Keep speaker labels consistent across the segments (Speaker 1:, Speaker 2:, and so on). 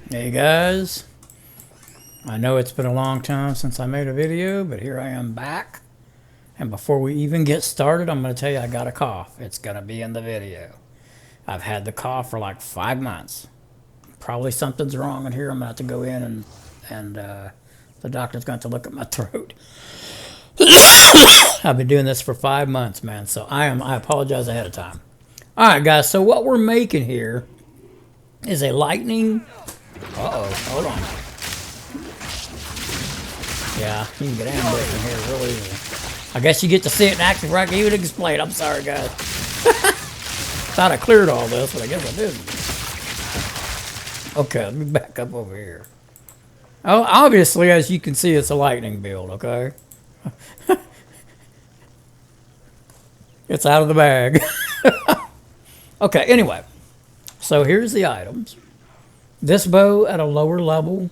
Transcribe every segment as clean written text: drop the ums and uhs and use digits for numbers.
Speaker 1: Hey guys, I know it's been a long time since I made a video, but here I am back. And before we even get started, I'm going to tell you I got a cough. It's going to be in the video. I've had the cough for like 5 months. Probably something's wrong in here. I'm going to have to go in and the doctor's going to look at my throat. I've been doing this for 5 months, man. So I apologize ahead of time. All right, guys. So what we're making here is a lightning. Uh-oh, hold on. Yeah, you can get ambushed in here real easy. I guess you get to see it in action before I can even explain. I'm sorry, guys. Thought I cleared all this, but I guess I didn't. Okay, let me back up over here. Oh, obviously, as you can see, it's a lightning build, okay? It's out of the bag. Okay, anyway. So here's the items. This bow at a lower level,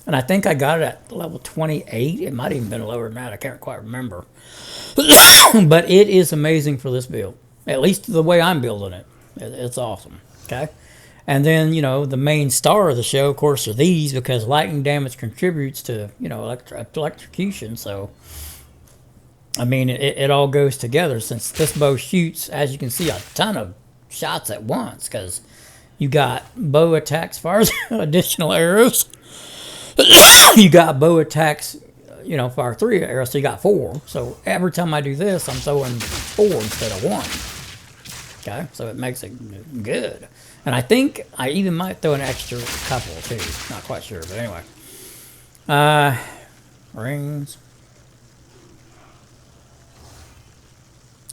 Speaker 1: and I think I got it at level 28. It might have even been lower than that. I can't quite remember. But it is amazing for this build. At least the way I'm building it. It's awesome. Okay? And then, the main star of the show, of course, are these because lightning damage contributes to, electrocution. So, I mean, it all goes together since this bow shoots, as you can see, a ton of shots at once because you got bow attacks, fires additional arrows. You got bow attacks, fire 3 arrows, so you got 4. So every time I do this, I'm throwing 4 instead of 1. Okay, so it makes it good. And I think I even might throw an extra couple too. Not quite sure, but anyway. Rings.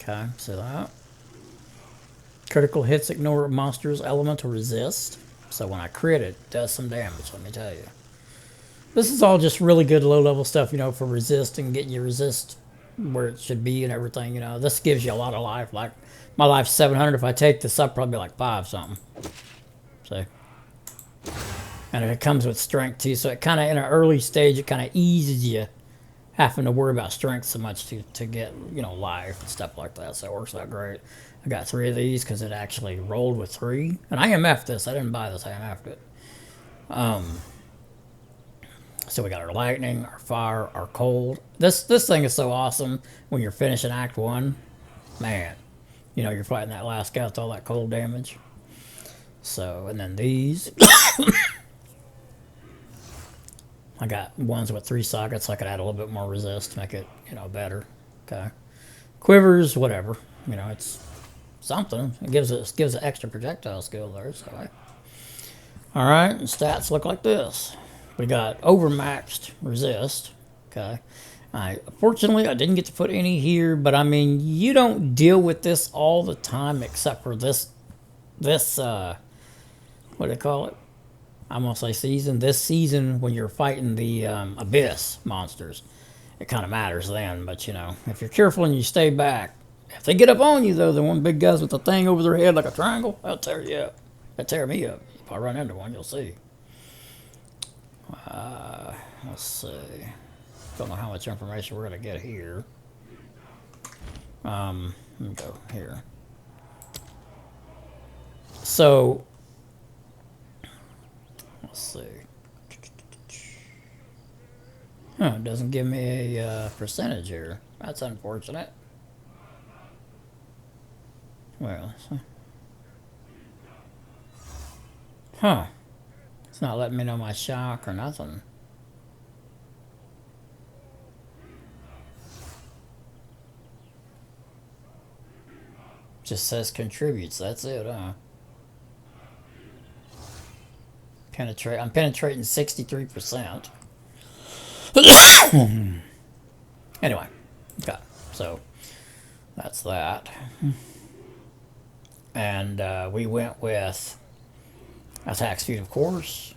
Speaker 1: Okay, so that. Critical hits ignore monsters' elemental resist. So when I crit it does some damage, let me tell you. This is all just really good low-level stuff, for resist and getting your resist where it should be and everything, This gives you a lot of life. Like, my life's 700. If I take this up, probably like 5 something. See? And it comes with strength, too. So it kind of, in an early stage, it kind of eases you having to worry about strength so much to get, life and stuff like that. So it works out great. I got 3 of these because it actually rolled with 3. And I MF'd this. I didn't buy this. I MF'd it. So we got our lightning, our fire, our cold. This thing is so awesome when you're finishing Act 1. Man, you're fighting that last guy with all that cold damage. So, and then these. I got ones with 3 sockets, so I could add a little bit more resist to make it, better. Okay. Quivers, whatever. It's something. It gives an extra projectile skill there. So, all right, and stats look like this. We got overmaxed resist. Okay. Fortunately, I didn't get to put any here, but I mean, you don't deal with this all the time except for this, what do they call it? I'm going to say season. This season, when you're fighting the Abyss monsters, it kind of matters then. But, if you're careful and you stay back, if they get up on you, though, the one big guys with the thing over their head like a triangle, they'll tear you up. They'll tear me up. If I run into one, you'll see. Let's see. Don't know how much information we're going to get here. Let me go here. So, let's see. It doesn't give me a percentage here. That's unfortunate. Well, it's not letting me know my shock or nothing. Just says contributes. That's it, huh? Penetrate. I'm penetrating 63%. Anyway, okay. So that's that. And we went with attack speed, of course.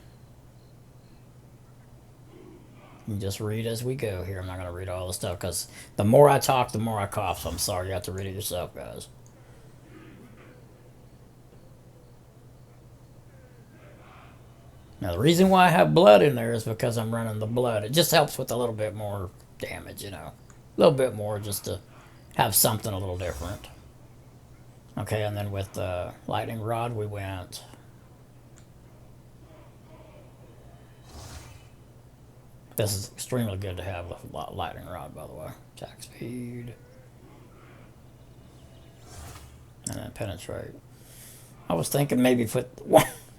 Speaker 1: You just read as we go here. I'm not going to read all the stuff because the more I talk, the more I cough. So I'm sorry. You have to read it yourself, guys. Now, the reason why I have blood in there is because I'm running the blood. It just helps with a little bit more damage, A little bit more just to have something a little different. Okay, and then with the lightning rod, we went This is extremely good to have with lightning rod, by the way. Attack speed. And then penetrate. I was thinking maybe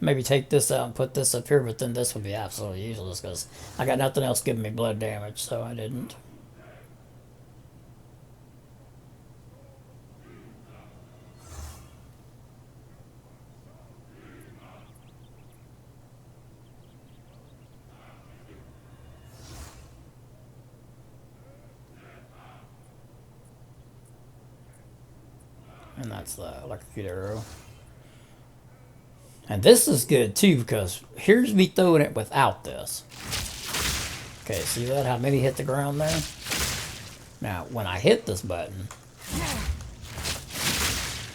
Speaker 1: maybe take this out and put this up here, but then this would be absolutely useless because I got nothing else giving me blood damage, so I didn't. And that's the electrocute arrow. And this is good too because here's me throwing it without this. Okay, see that? How many hit the ground there? Now, when I hit this button,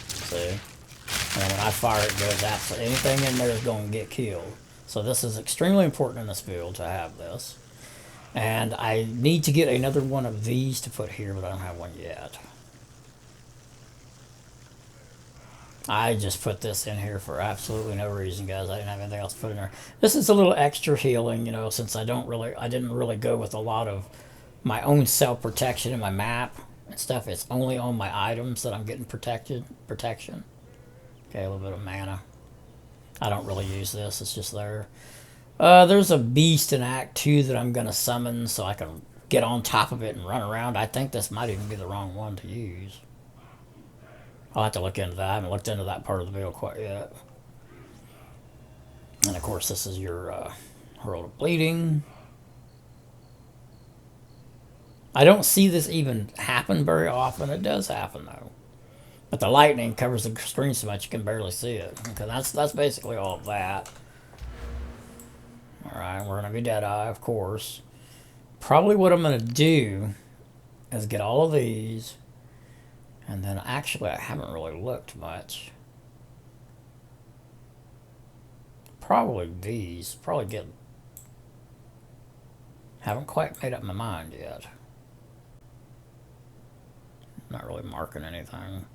Speaker 1: see? And when I fire it, goes absolutely anything in there is going to get killed. So this is extremely important in this build to have this. And I need to get another one of these to put here, but I don't have one yet. I just put this in here for absolutely no reason, guys. I didn't have anything else to put in there. This is a little extra healing, you know, since I didn't really go with a lot of my own self-protection in my map and stuff. It's only on my items that I'm getting protection. Okay, a little bit of mana. I don't really use this. It's just there. There's a beast in Act 2 that I'm going to summon so I can get on top of it and run around. I think this might even be the wrong one to use. I'll have to look into that. I haven't looked into that part of the build quite yet. And of course, this is your Herald of Bleeding. I don't see this even happen very often. It does happen though. But the lightning covers the screen so much you can barely see it. Okay, that's basically all of that. Alright, we're going to be Deadeye, of course. Probably what I'm going to do is get all of these. And then actually I haven't really looked much. Probably these. Probably get... Haven't quite made up my mind yet. Not really marking anything.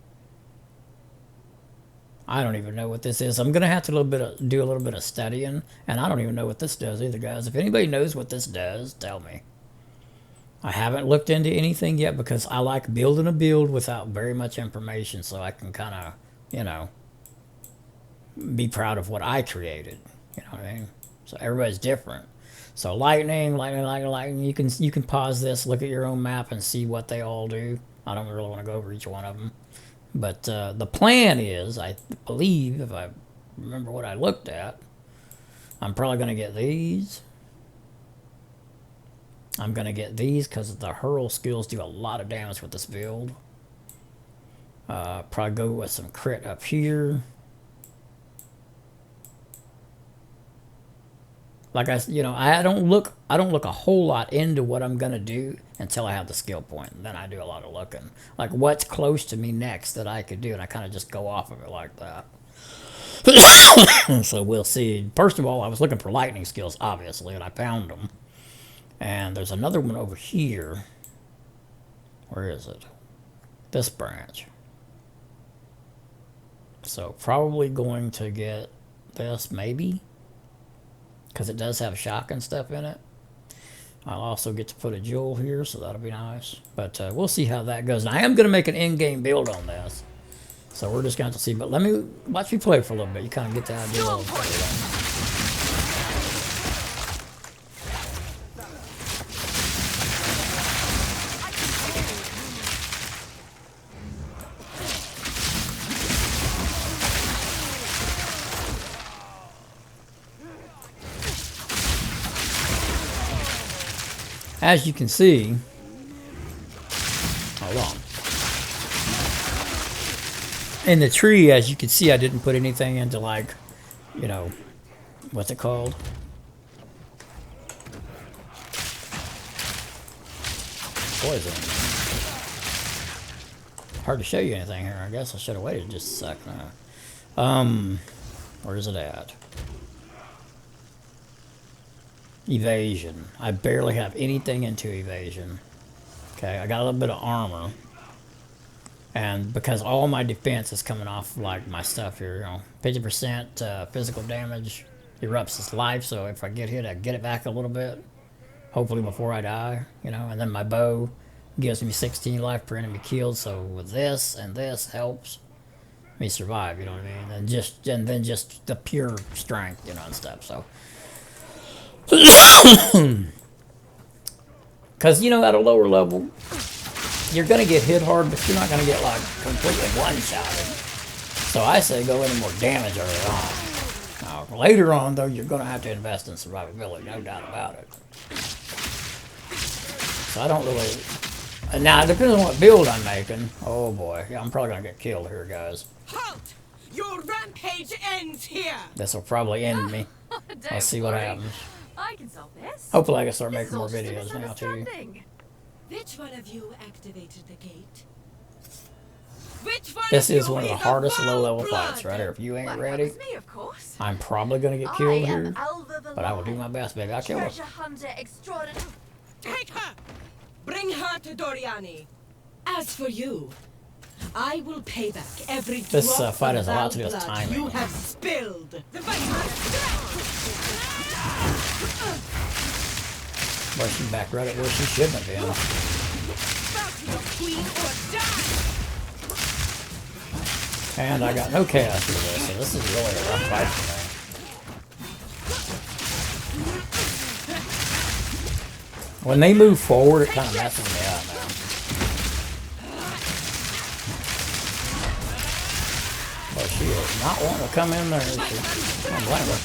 Speaker 1: I don't even know what this is. I'm going to have to do a little bit of studying. And I don't even know what this does either, guys. If anybody knows what this does, tell me. I haven't looked into anything yet because I like building a build without very much information so I can kind of, you know, be proud of what I created. You know what I mean? So everybody's different. So lightning. You can pause this, look at your own map and see what they all do. I don't really want to go over each one of them. But the plan is, I believe, if I remember what I looked at, I'm probably going to get these. I'm going to get these because the hurl skills do a lot of damage with this build. Probably go with some crit up here. Like I don't look a whole lot into what I'm going to do until I have the skill point. And then I do a lot of looking. Like what's close to me next that I could do. And I kind of just go off of it like that. So we'll see. First of all, I was looking for lightning skills, obviously, and I found them. And there's another one over here. Where is it? This branch. So probably going to get this, maybe. Because it does have shock and stuff in it. I'll also get to put a jewel here, so that'll be nice. But we'll see how that goes. And I am going to make an in-game build on this. So we're just going to see. But watch me play for a little bit. You kind of get the idea of what I'm doing. As you can see, hold on. In the tree, as you can see, I didn't put anything into like, you know, what's it called? Poison. Hard to show you anything here. I guess I should have waited just a second. Where's it at? Evasion. I barely have anything into evasion. Okay, I got a little bit of armor. And because all my defense is coming off like my stuff here, you know, 50% physical damage erupts its life, so if I get hit, I get it back a little bit. hopefully before I die, you know, and then my bow gives me 16 life per enemy killed, so with this and this helps me survive, you know what I mean? And then just the pure strength, you know, and stuff, so. Because, you know, at a lower level, you're going to get hit hard, but you're not going to get, like, completely one-shotted. So I say go into more damage early on. Now, later on, though, you're going to have to invest in survivability, no doubt about it. So I don't really... Now, it depends on what build I'm making. Oh, boy. Yeah, I'm probably going to get killed here, guys.
Speaker 2: Halt! Your rampage ends here!
Speaker 1: This will probably end me. I'll see what happens.
Speaker 3: I can solve this.
Speaker 1: Hopefully I can start making more videos now, too.
Speaker 2: Which one of you activated the gate? Which one
Speaker 1: This
Speaker 2: of
Speaker 1: is
Speaker 2: you
Speaker 1: one of the
Speaker 2: is
Speaker 1: hardest
Speaker 2: a
Speaker 1: low-level
Speaker 2: blood?
Speaker 1: fights right here. If you ain't
Speaker 3: Well,
Speaker 1: ready,
Speaker 3: that was me, of course.
Speaker 1: I'm probably going to get
Speaker 3: I
Speaker 1: killed
Speaker 3: am
Speaker 1: here.
Speaker 3: Alva the
Speaker 1: But I will do
Speaker 3: Lion,
Speaker 1: my best, baby. I'll kill her.
Speaker 3: treasure hunter extraordinary.
Speaker 2: Take her! Bring her to Doriani. As for you, I will pay back every
Speaker 1: This,
Speaker 2: drop
Speaker 1: fight
Speaker 2: of
Speaker 1: has a lot to do
Speaker 2: Val
Speaker 1: with
Speaker 2: blood
Speaker 1: timing.
Speaker 2: you have spilled.
Speaker 1: Well, she back right at where she shouldn't have been.
Speaker 2: Queen or die!
Speaker 1: And I got no chaos for this, so this is really a rough fight for me. When they move forward, it kind of messes me up, man. But she is not wanting to come in there, is she? I don't blame her.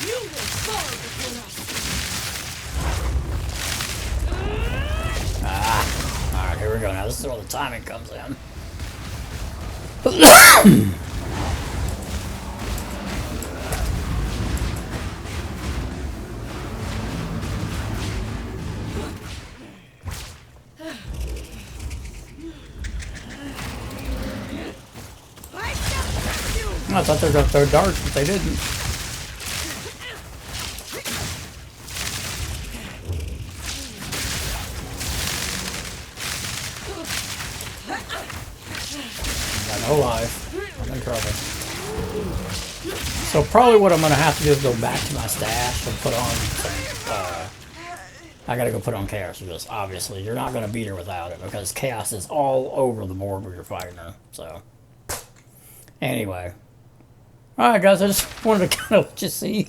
Speaker 2: You will fall before us.
Speaker 1: Alright, here we go. Now, this is where the timing comes in. I thought they were going to throw darts, but they didn't. Got no life. I'm in trouble. So probably what I'm going to have to do is go back to my stash and put on some, I got to go put on Chaos for this, obviously. You're not going to beat her without it, because Chaos is all over the board where you're fighting her, so. Anyway. Alright guys, I just wanted to kind of let you see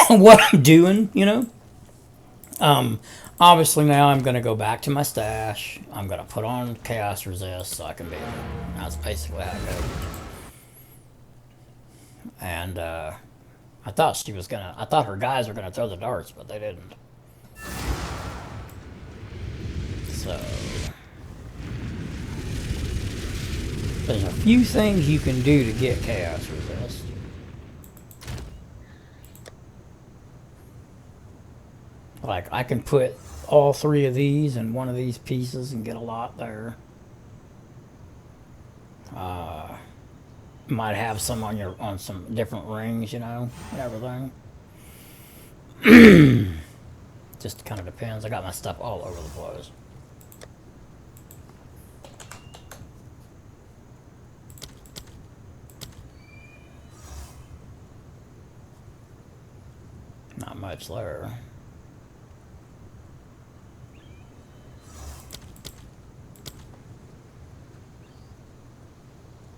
Speaker 1: what I'm doing, you know. Obviously now I'm going to go back to my stash. I'm going to put on Chaos Resist so I can beat her. That's basically how it goes. And, I thought she was I thought her guys were gonna throw the darts, but they didn't. So there's a few things you can do to get Chaos Resist. Like, I can put all three of these in one of these pieces and get a lot there. Might have some on some different rings, you know, and everything. Just kind of depends. I got my stuff all over the place. Not much there.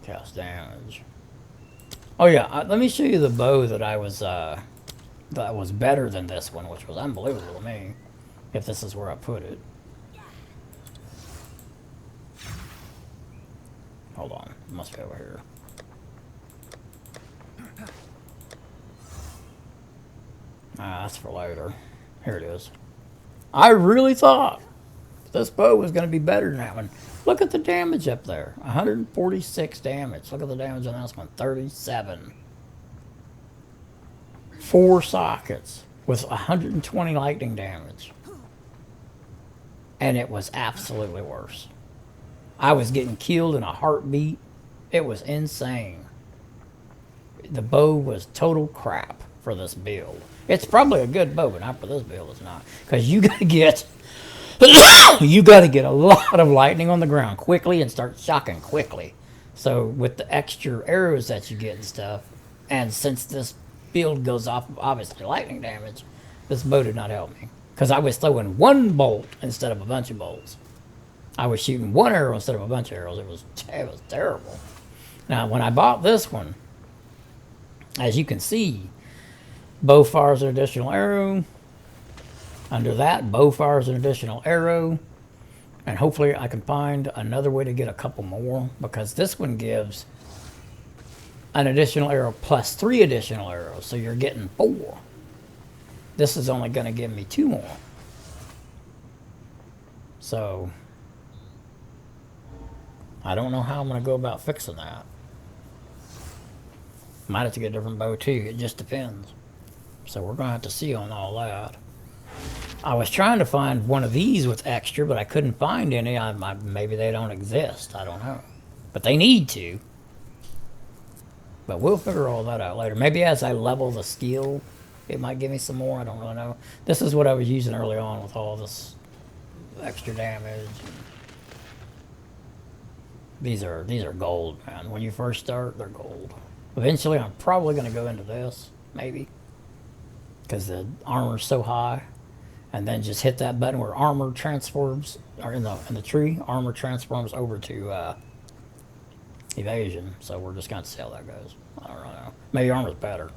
Speaker 1: Cast damage. Oh yeah, let me show you the bow that I was that was better than this one, which was unbelievable to me. If this is where I put it. Hold on, it must be over here. Ah, that's for later. Here it is. I really thought this bow was going to be better than that one. Look at the damage up there. 146 damage. Look at the damage on this one. 37. 4 sockets with 120 lightning damage. And it was absolutely worse. I was getting killed in a heartbeat. It was insane. The bow was total crap for this build. It's probably a good bow, but not for this build. It's not. Because you got to get... you got to get a lot of lightning on the ground quickly and start shocking quickly. So with the extra arrows that you get and stuff, and since this build goes off of obviously lightning damage, this bow did not help me. Because I was throwing one bolt instead of a bunch of bolts. I was shooting one arrow instead of a bunch of arrows. It was terrible. Now, when I bought this one, as you can see, bow fires an additional arrow. Under that, bow fires an additional arrow. And hopefully I can find another way to get a couple more, because this one gives an additional arrow plus 3 additional arrows. So you're getting 4. This is only going to give me 2 more. So I don't know how I'm going to go about fixing that. Might have to get a different bow too. It just depends. So we're going to have to see on all that. I was trying to find one of these with extra, but I couldn't find any. Maybe they don't exist. I don't know. But they need to. But we'll figure all that out later. Maybe as I level the skill, it might give me some more. I don't really know. This is what I was using early on with all this extra damage. These are gold, man. When you first start, they're gold. Eventually, I'm probably going to go into this, maybe, because the armor's so high, and then just hit that button where armor transforms, or in the tree, armor transforms over to evasion. So we're just going to see how that goes. I don't really know. Maybe armor's better,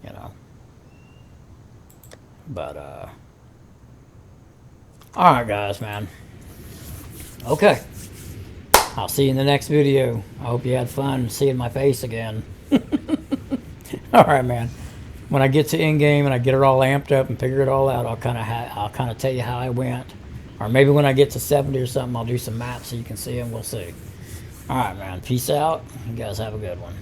Speaker 1: you know. But all right, guys, man. Okay. I'll see you in the next video. I hope you had fun seeing my face again. Alright, man. When I get to in-game and I get it all amped up and figure it all out, I'll kind of tell you how I went. Or maybe when I get to 70 or something, I'll do some maps so you can see them. We'll see. Alright, man. Peace out. You guys have a good one.